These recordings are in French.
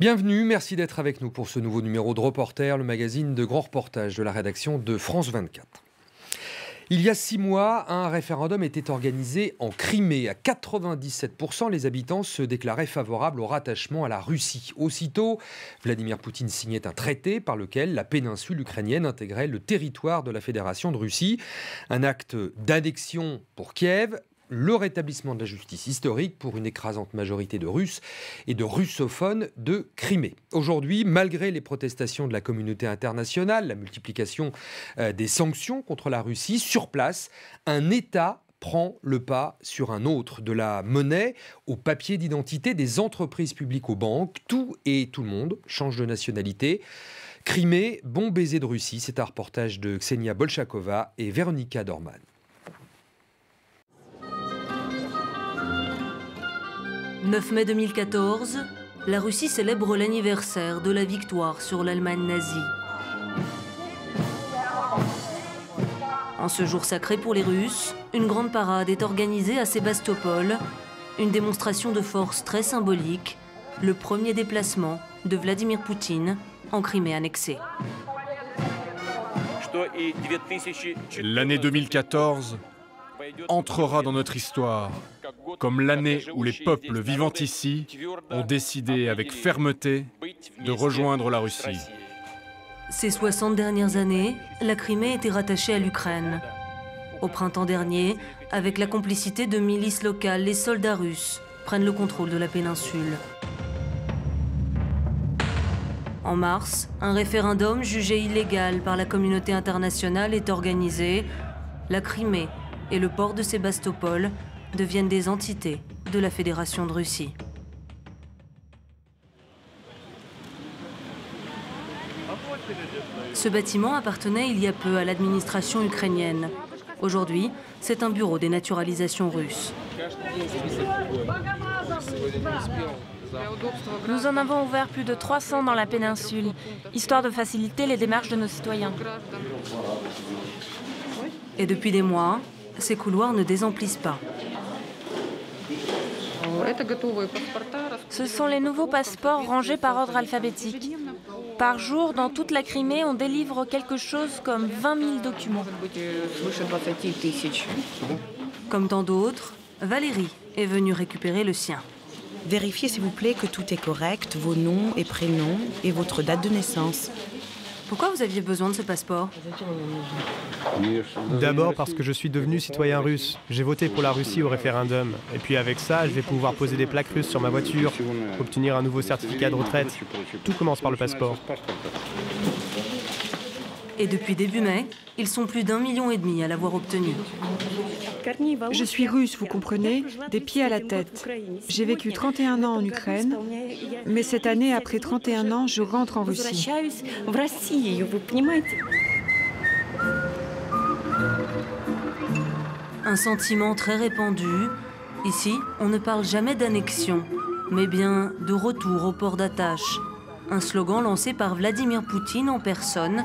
Bienvenue, merci d'être avec nous pour ce nouveau numéro de Reporter, le magazine de grands reportages de la rédaction de France 24. Il y a 6 mois, un référendum était organisé en Crimée. À 97%, les habitants se déclaraient favorables au rattachement à la Russie. Aussitôt, Vladimir Poutine signait un traité par lequel la péninsule ukrainienne intégrait le territoire de la Fédération de Russie. Un acte d'annexion pour Kiev, le rétablissement de la justice historique pour une écrasante majorité de Russes et de russophones de Crimée. Aujourd'hui, malgré les protestations de la communauté internationale, la multiplication des sanctions contre la Russie, sur place, un État prend le pas sur un autre, de la monnaie au papier d'identité, des entreprises publiques aux banques, tout et tout le monde change de nationalité. Crimée, bon baiser de Russie, c'est un reportage de Ksenia Bolchakova et Véronika Dorman. 9 mai 2014, la Russie célèbre l'anniversaire de la victoire sur l'Allemagne nazie. En ce jour sacré pour les Russes, une grande parade est organisée à Sébastopol, une démonstration de force très symbolique, le premier déplacement de Vladimir Poutine en Crimée annexée. L'année 2014 entrera dans notre histoire comme l'année où les peuples vivant ici ont décidé avec fermeté de rejoindre la Russie. Ces 60 dernières années, la Crimée était rattachée à l'Ukraine. Au printemps dernier, avec la complicité de milices locales, les soldats russes prennent le contrôle de la péninsule. En mars, un référendum jugé illégal par la communauté internationale est organisé. La Crimée et le port de Sébastopol deviennent des entités de la Fédération de Russie. Ce bâtiment appartenait il y a peu à l'administration ukrainienne. Aujourd'hui, c'est un bureau des naturalisations russes. Nous en avons ouvert plus de 300 dans la péninsule, histoire de faciliter les démarches de nos citoyens. Et depuis des mois, ces couloirs ne désemplissent pas. Ce sont les nouveaux passeports rangés par ordre alphabétique. Par jour, dans toute la Crimée, on délivre quelque chose comme 20 000 documents. Comme tant d'autres, Valérie est venue récupérer le sien. Vérifiez s'il vous plaît que tout est correct, vos noms et prénoms et votre date de naissance. Pourquoi vous aviez besoin de ce passeport? D'abord parce que je suis devenu citoyen russe. J'ai voté pour la Russie au référendum. Et puis avec ça, je vais pouvoir poser des plaques russes sur ma voiture, obtenir un nouveau certificat de retraite. Tout commence par le passeport. Et depuis début mai, ils sont plus d'1,5 million à l'avoir obtenu. Je suis russe, vous comprenez, des pieds à la tête. J'ai vécu 31 ans en Ukraine, mais cette année, après 31 ans, je rentre en Russie. Un sentiment très répandu. Ici, on ne parle jamais d'annexion, mais bien de retour au port d'attache. Un slogan lancé par Vladimir Poutine en personne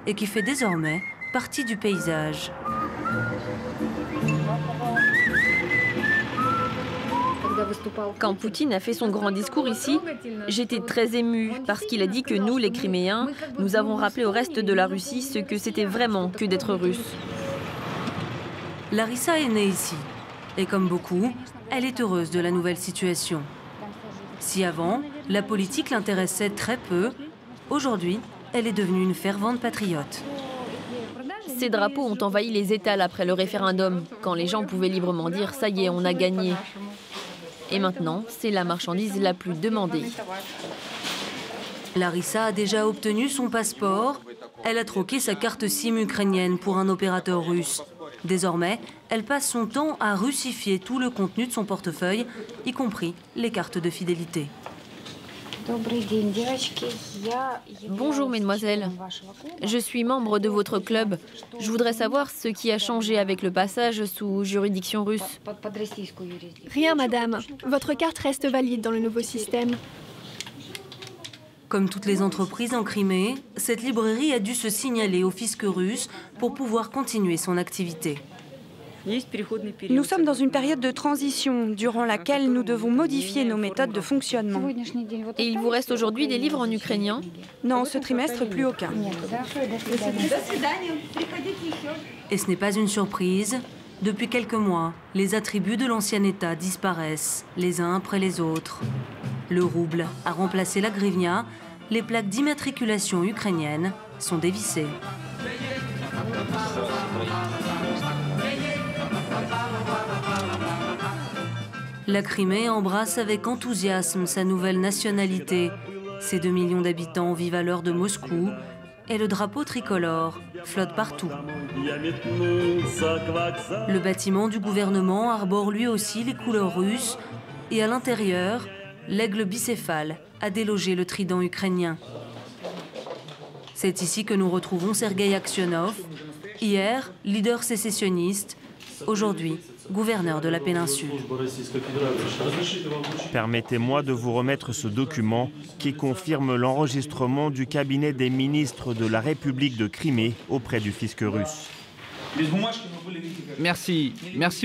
et qui fait désormais partie du paysage. Quand Poutine a fait son grand discours ici, j'étais très émue parce qu'il a dit que nous, les Criméens, nous avons rappelé au reste de la Russie ce que c'était vraiment que d'être russe. Larissa est née ici. Et comme beaucoup, elle est heureuse de la nouvelle situation. Si avant, la politique l'intéressait très peu, aujourd'hui, elle est devenue une fervente patriote. Ces drapeaux ont envahi les étals après le référendum, quand les gens pouvaient librement dire « ça y est, on a gagné ». Et maintenant, c'est la marchandise la plus demandée. Larissa a déjà obtenu son passeport. Elle a troqué sa carte SIM ukrainienne pour un opérateur russe. Désormais, elle passe son temps à russifier tout le contenu de son portefeuille, y compris les cartes de fidélité. Bonjour mesdemoiselles, je suis membre de votre club. Je voudrais savoir ce qui a changé avec le passage sous juridiction russe. Rien madame, votre carte reste valide dans le nouveau système. Comme toutes les entreprises en Crimée, cette librairie a dû se signaler au fisc russe pour pouvoir continuer son activité. Nous sommes dans une période de transition durant laquelle nous devons modifier nos méthodes de fonctionnement. Et il vous reste aujourd'hui des livres en ukrainien? Non, ce trimestre, plus aucun. Et ce n'est pas une surprise. Depuis quelques mois, les attributs de l'ancien État disparaissent, les uns après les autres. Le rouble a remplacé la grivnia, les plaques d'immatriculation ukrainiennes sont dévissées. La Crimée embrasse avec enthousiasme sa nouvelle nationalité. Ses 2 millions d'habitants vivent à l'heure de Moscou et le drapeau tricolore flotte partout. Le bâtiment du gouvernement arbore lui aussi les couleurs russes et à l'intérieur, l'aigle bicéphale a délogé le trident ukrainien. C'est ici que nous retrouvons Sergueï Aksionov, hier leader sécessionniste, aujourd'hui gouverneur de la péninsule. Permettez-moi de vous remettre ce document qui confirme l'enregistrement du cabinet des ministres de la République de Crimée auprès du fisc russe. Merci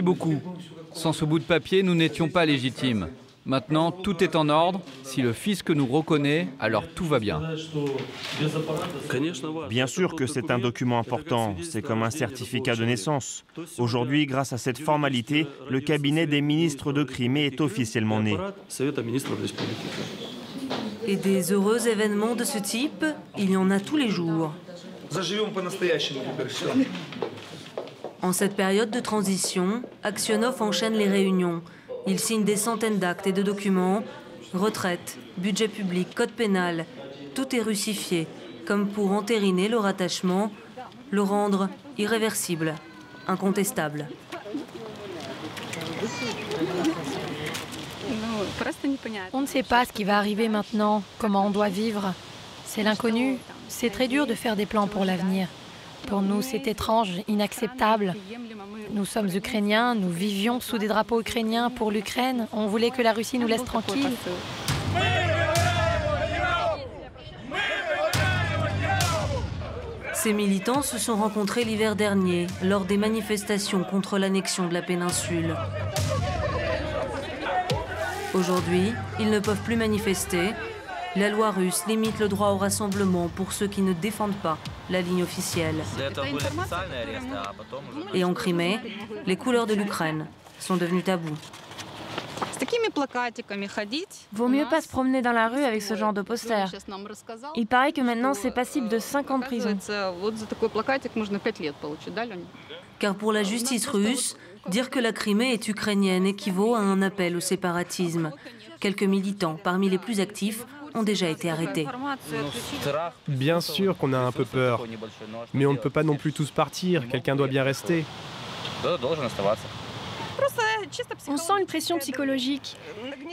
beaucoup. Sans ce bout de papier, nous n'étions pas légitimes. Maintenant, tout est en ordre. Si le fisc nous reconnaît, alors tout va bien. Bien sûr que c'est un document important. C'est comme un certificat de naissance. Aujourd'hui, grâce à cette formalité, le cabinet des ministres de Crimée est officiellement né. Et des heureux événements de ce type, il y en a tous les jours. En cette période de transition, Aksionov enchaîne les réunions. Il signe des centaines d'actes et de documents. Retraite, budget public, code pénal, tout est russifié, comme pour entériner le rattachement, le rendre irréversible, incontestable. On ne sait pas ce qui va arriver maintenant, comment on doit vivre. C'est l'inconnu. C'est très dur de faire des plans pour l'avenir. Pour nous, c'est étrange, inacceptable. Nous sommes Ukrainiens, nous vivions sous des drapeaux ukrainiens pour l'Ukraine. On voulait que la Russie nous laisse tranquilles. Ces militants se sont rencontrés l'hiver dernier, lors des manifestations contre l'annexion de la péninsule. Aujourd'hui, ils ne peuvent plus manifester. La loi russe limite le droit au rassemblement pour ceux qui ne défendent pas la ligne officielle. Et en Crimée, les couleurs de l'Ukraine sont devenues tabous. Vaut mieux pas se promener dans la rue avec ce genre de poster. Il paraît que maintenant c'est passible de 5 ans de prison. Car pour la justice russe, dire que la Crimée est ukrainienne équivaut à un appel au séparatisme. Quelques militants, parmi les plus actifs, ont déjà été arrêtés. Bien sûr qu'on a un peu peur, mais on ne peut pas non plus tous partir, quelqu'un doit bien rester. On sent une pression psychologique.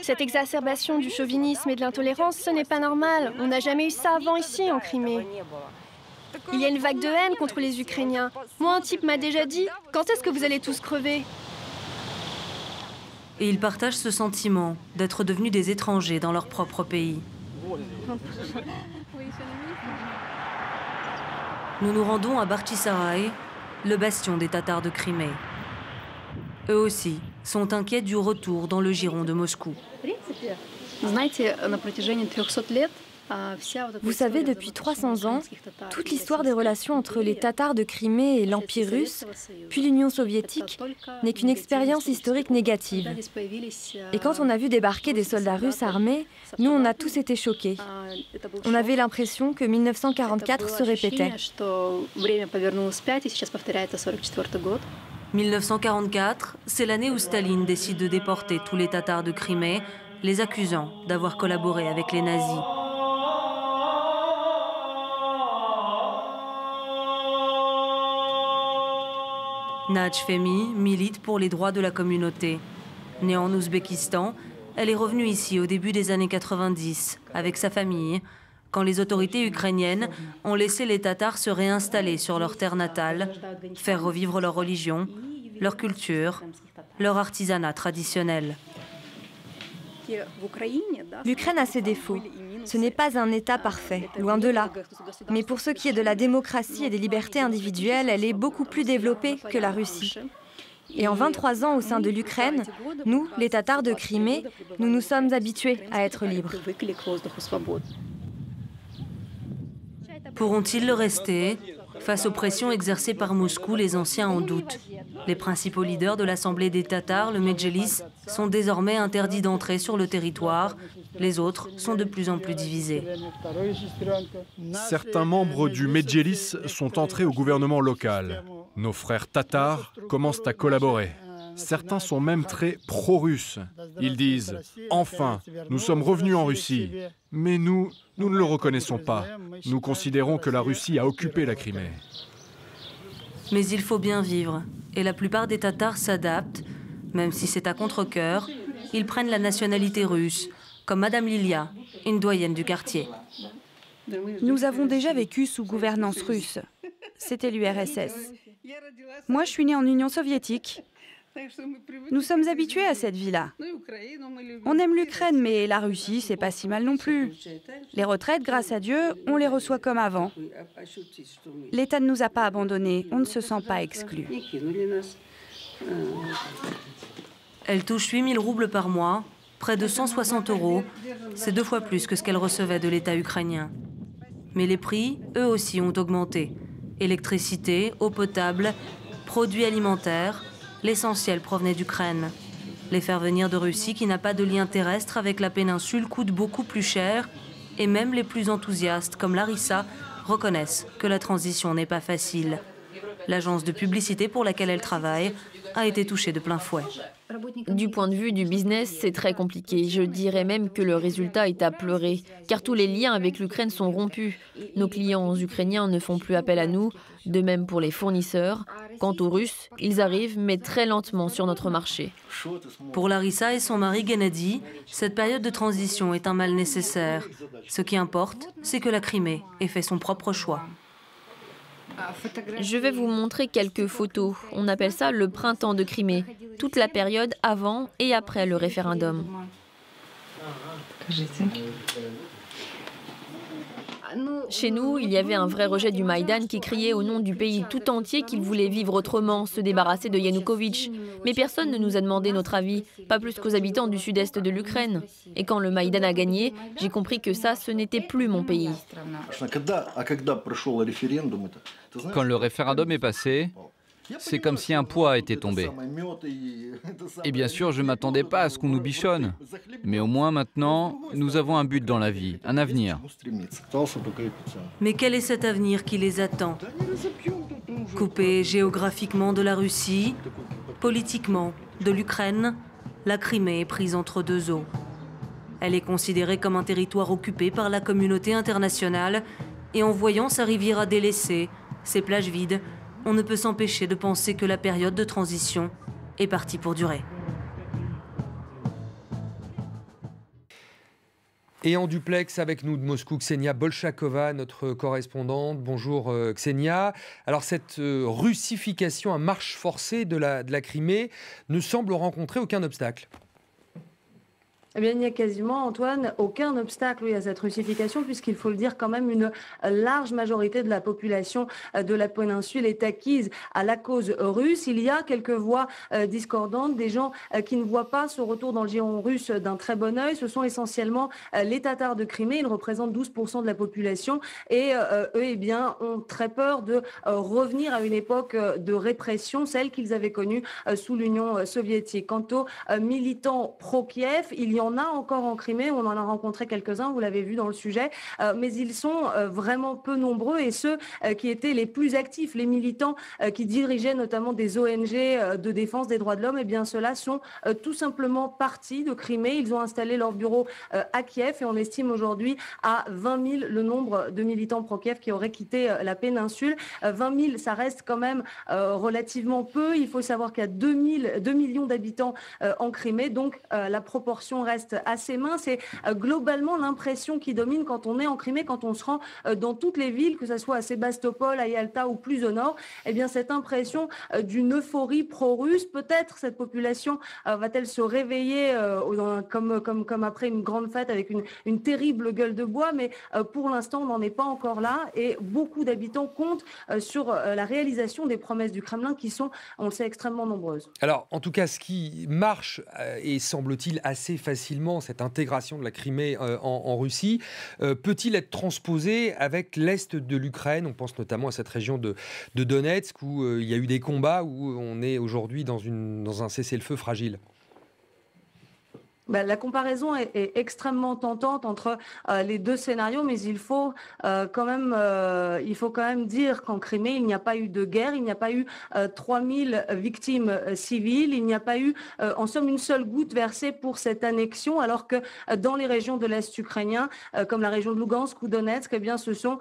Cette exacerbation du chauvinisme et de l'intolérance, ce n'est pas normal. On n'a jamais eu ça avant ici, en Crimée. Il y a une vague de haine contre les Ukrainiens. Moi, un type m'a déjà dit « Quand est-ce que vous allez tous crever ?» Et ils partagent ce sentiment d'être devenus des étrangers dans leur propre pays. Nous nous rendons à Bakhchisarai, le bastion des Tatars de Crimée. Eux aussi sont inquiets du retour dans le giron de Moscou. Vous savez, depuis 300 ans, toute l'histoire des relations entre les Tatars de Crimée et l'Empire russe, puis l'Union soviétique, n'est qu'une expérience historique négative. Et quand on a vu débarquer des soldats russes armés, nous, on a tous été choqués. On avait l'impression que 1944 se répétait. 1944, c'est l'année où Staline décide de déporter tous les Tatars de Crimée, les accusant d'avoir collaboré avec les nazis. Nadj Fehmi milite pour les droits de la communauté. Née en Ouzbékistan, elle est revenue ici au début des années 90 avec sa famille, quand les autorités ukrainiennes ont laissé les Tatars se réinstaller sur leur terre natale, faire revivre leur religion, leur culture, leur artisanat traditionnel. L'Ukraine a ses défauts. Ce n'est pas un État parfait, loin de là. Mais pour ce qui est de la démocratie et des libertés individuelles, elle est beaucoup plus développée que la Russie. Et en 23 ans au sein de l'Ukraine, nous, les Tatars de Crimée, nous nous sommes habitués à être libres. Pourront-ils le rester? Face aux pressions exercées par Moscou, les anciens en doutent. Les principaux leaders de l'Assemblée des Tatars, le Medjelis, sont désormais interdits d'entrer sur le territoire. Les autres sont de plus en plus divisés. Certains membres du Medjelis sont entrés au gouvernement local. Nos frères tatars commencent à collaborer. Certains sont même très pro-russes. Ils disent « Enfin, nous sommes revenus en Russie ». Mais nous ne le reconnaissons pas. Nous considérons que la Russie a occupé la Crimée. Mais il faut bien vivre. Et la plupart des Tatars s'adaptent. Même si c'est à contre-cœur, ils prennent la nationalité russe, comme Madame Lilia, une doyenne du quartier. Nous avons déjà vécu sous gouvernance russe. C'était l'URSS. Moi, je suis née en Union soviétique. Nous sommes habitués à cette vie-là. On aime l'Ukraine, mais la Russie, c'est pas si mal non plus. Les retraites, grâce à Dieu, on les reçoit comme avant. L'État ne nous a pas abandonnés, on ne se sent pas exclus. Elle touche 8 000 roubles par mois, près de 160 €. C'est 2 fois plus que ce qu'elle recevait de l'État ukrainien. Mais les prix, eux aussi, ont augmenté. Électricité, eau potable, produits alimentaires, l'essentiel provenait d'Ukraine. Les faire venir de Russie, qui n'a pas de lien terrestre avec la péninsule, coûte beaucoup plus cher. Et même les plus enthousiastes, comme Larissa, reconnaissent que la transition n'est pas facile. L'agence de publicité pour laquelle elle travaille a été touchée de plein fouet. Du point de vue du business, c'est très compliqué. Je dirais même que le résultat est à pleurer, car tous les liens avec l'Ukraine sont rompus. Nos clients ukrainiens ne font plus appel à nous, de même pour les fournisseurs. Quant aux Russes, ils arrivent, mais très lentement sur notre marché. Pour Larissa et son mari Gennady, cette période de transition est un mal nécessaire. Ce qui importe, c'est que la Crimée ait fait son propre choix. Je vais vous montrer quelques photos. On appelle ça le printemps de Crimée. Toute la période avant et après le référendum. Chez nous, il y avait un vrai rejet du Maïdan qui criait au nom du pays tout entier qu'il voulait vivre autrement, se débarrasser de Yanukovych. Mais personne ne nous a demandé notre avis, pas plus qu'aux habitants du sud-est de l'Ukraine. Et quand le Maïdan a gagné, j'ai compris que ça, ce n'était plus mon pays. Quand le référendum est passé, c'est comme si un poids était tombé. Et bien sûr, je ne m'attendais pas à ce qu'on nous bichonne. Mais au moins maintenant, nous avons un but dans la vie, un avenir. Mais quel est cet avenir qui les attend? Coupés géographiquement de la Russie, politiquement de l'Ukraine, la Crimée est prise entre deux eaux. Elle est considérée comme un territoire occupé par la communauté internationale et en voyant sa riviera délaissée, ses plages vides, on ne peut s'empêcher de penser que la période de transition est partie pour durer. Et en duplex avec nous de Moscou, Ksenia Bolchakova, notre correspondante. Bonjour Ksenia. Alors cette russification à marche forcée de la Crimée ne semble rencontrer aucun obstacle. Eh bien, il n'y a quasiment, Antoine, aucun obstacle à cette russification, puisqu'il faut le dire quand même, une large majorité de la population de la péninsule est acquise à la cause russe. Il y a quelques voix discordantes, des gens qui ne voient pas ce retour dans le giron russe d'un très bon œil. Ce sont essentiellement les Tatars de Crimée. Ils représentent 12% de la population et eux, eh bien, ont très peur de revenir à une époque de répression, celle qu'ils avaient connue sous l'Union soviétique. Quant aux militants pro-Kiev, il y en a encore en Crimée, on en a rencontré quelques-uns, vous l'avez vu dans le sujet, mais ils sont vraiment peu nombreux et ceux qui étaient les plus actifs, les militants qui dirigeaient notamment des ONG de défense des droits de l'homme, eh bien ceux-là sont tout simplement partis de Crimée. Ils ont installé leur bureau à Kiev et on estime aujourd'hui à 20 000 le nombre de militants pro-Kiev qui auraient quitté la péninsule. 20 000, ça reste quand même relativement peu. Il faut savoir qu'il y a 2 millions d'habitants en Crimée, donc la proportion reste reste assez mince et globalement l'impression qui domine quand on est en Crimée, quand on se rend dans toutes les villes, que ce soit à Sébastopol, à Yalta ou plus au nord, eh bien cette impression d'une euphorie pro-russe. Peut-être cette population va-t-elle se réveiller comme après une grande fête avec une terrible gueule de bois, mais pour l'instant on n'en est pas encore là et beaucoup d'habitants comptent sur la réalisation des promesses du Kremlin qui sont, on le sait, extrêmement nombreuses. Alors en tout cas ce qui marche et semble-t-il assez facilement, cette intégration de la Crimée en Russie, peut-il être transposé avec l'est de l'Ukraine? On pense notamment à cette région de Donetsk où il y a eu des combats, où on est aujourd'hui dans un cessez-le-feu fragile. La comparaison est extrêmement tentante entre les deux scénarios, mais il faut quand même dire qu'en Crimée, il n'y a pas eu de guerre, il n'y a pas eu 3000 victimes civiles, il n'y a pas eu en somme une seule goutte versée pour cette annexion, alors que dans les régions de l'Est ukrainien, comme la région de Lugansk ou Donetsk, eh bien, ce sont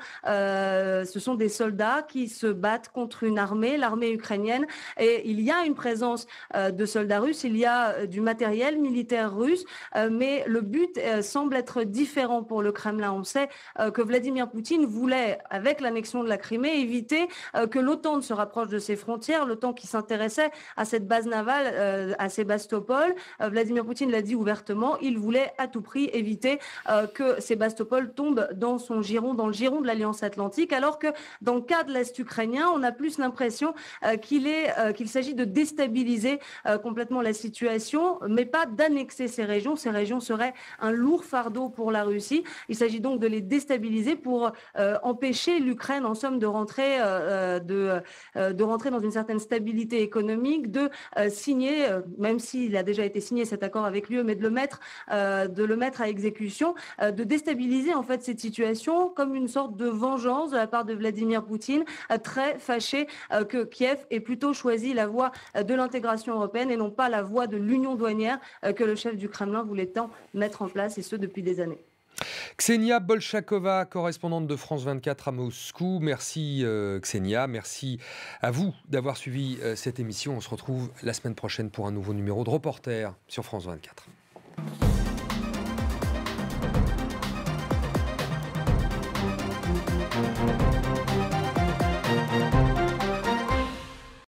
des soldats qui se battent contre une armée, l'armée ukrainienne, et il y a une présence de soldats russes, il y a du matériel militaire russe, mais le but semble être différent pour le Kremlin. On sait que Vladimir Poutine voulait, avec l'annexion de la Crimée, éviter que l'OTAN ne se rapproche de ses frontières, l'OTAN qui s'intéressait à cette base navale à Sébastopol. Vladimir Poutine l'a dit ouvertement, il voulait à tout prix éviter que Sébastopol tombe dans le giron de l'Alliance Atlantique, alors que dans le cas de l'Est ukrainien, on a plus l'impression qu'il s'agit de déstabiliser complètement la situation, mais pas d'annexer ces régions. Ces régions seraient un lourd fardeau pour la Russie. Il s'agit donc de les déstabiliser pour empêcher l'Ukraine, en somme, de rentrer dans une certaine stabilité économique, de signer, même s'il a déjà été signé cet accord avec l'UE, mais de le mettre à exécution, de déstabiliser en fait cette situation comme une sorte de vengeance de la part de Vladimir Poutine, très fâché que Kiev ait plutôt choisi la voie de l'intégration européenne et non pas la voie de l'union douanière que le chef du Kremlin voulait tant mettre en place, et ce depuis des années. Ksenia Bolchakova, correspondante de France 24 à Moscou. Merci Ksenia, merci à vous d'avoir suivi cette émission. On se retrouve la semaine prochaine pour un nouveau numéro de Reporter sur France 24.